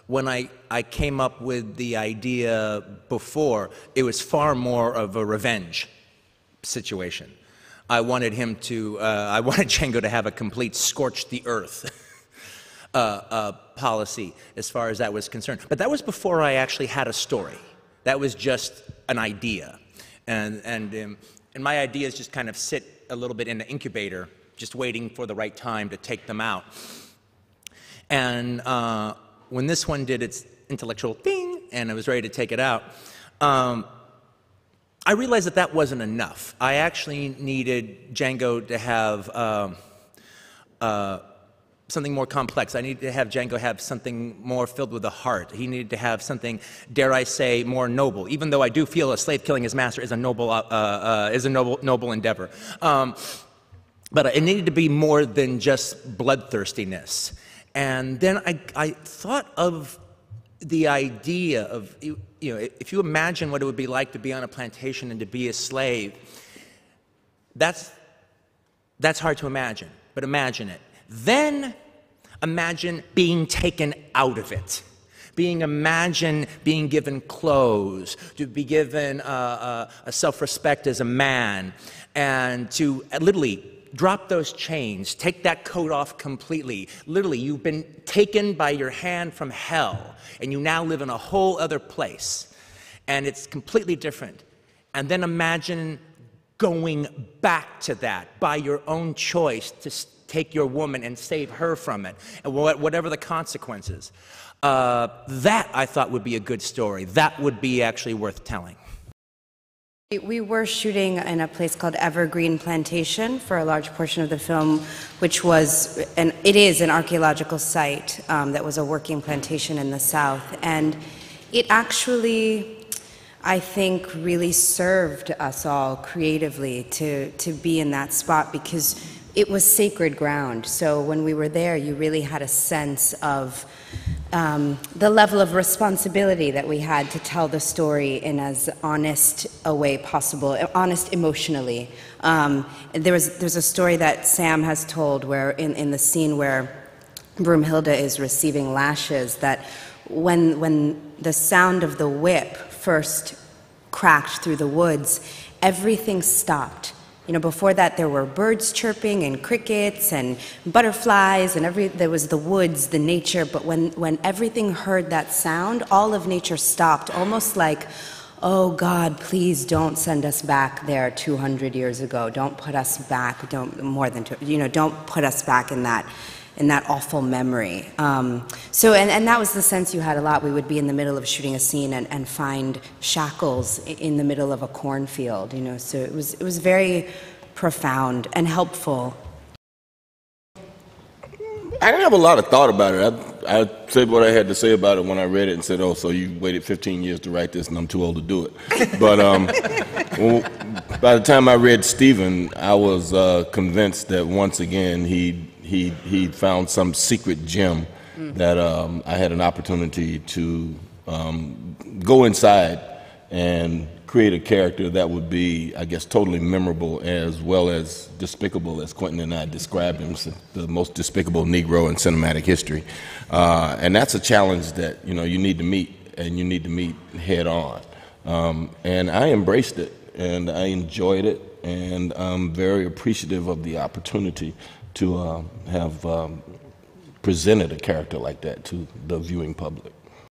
when I came up with the idea before, it was far more of a revenge situation. I wanted him to, I wanted Django to have a complete scorch the earth policy as far as that was concerned. But that was before I actually had a story. That was just an idea. And my ideas just kind of sit a little bit in the incubator, just waiting for the right time to take them out. And when this one did its intellectual ding, and I was ready to take it out, I realized that that wasn't enough. I actually needed Django to have something more complex. I needed to have Django have something more filled with the heart. He needed to have something, dare I say, more noble. Even though I do feel a slave killing his master is a noble endeavor. But it needed to be more than just bloodthirstiness. And then I thought of the idea of, you know, if you imagine what it would be like to be on a plantation and to be a slave, that's hard to imagine, but imagine it. Then imagine being taken out of it. Imagine being given clothes, to be given a self-respect as a man, and to literally drop those chains, take that coat off completely. Literally, you've been taken by your hand from hell, and you now live in a whole other place, and it's completely different. And then imagine going back to that by your own choice to take your woman and save her from it, and whatever the consequences. That, I thought, would be a good story. That would be actually worth telling. We were shooting in a place called Evergreen Plantation for a large portion of the film, which was, and it is an archaeological site that was a working plantation in the South. And it actually, I think, really served us all creatively to be in that spot, because it was sacred ground. So when we were there, you really had a sense of the level of responsibility that we had to tell the story in as honest a way possible, honest emotionally. There's a story that Sam has told where in the scene where Broomhilda is receiving lashes, that when the sound of the whip first cracked through the woods, everything stopped. You know, before that there were birds chirping and crickets and butterflies and there was the woods, the nature, but when everything heard that sound, all of nature stopped, almost like, oh God, please don't send us back there 200 years ago. Don't put us back, don't put us back in that awful memory. So that was the sense you had a lot. We would be in the middle of shooting a scene and find shackles in the middle of a cornfield, you know, so it was very profound and helpful. I didn't have a lot of thought about it. I said what I had to say about it when I read it and said, oh, so you waited 15 years to write this and I'm too old to do it. But well, by the time I read Stephen, I was convinced that once again he found some secret gem that I had an opportunity to go inside and create a character that would be, I guess, totally memorable as well as despicable, as Quentin and I described him, the most despicable Negro in cinematic history. And that's a challenge that, you know, you need to meet, and you need to meet head on. And I embraced it, and I enjoyed it, and I'm very appreciative of the opportunity to have presented a character like that to the viewing public.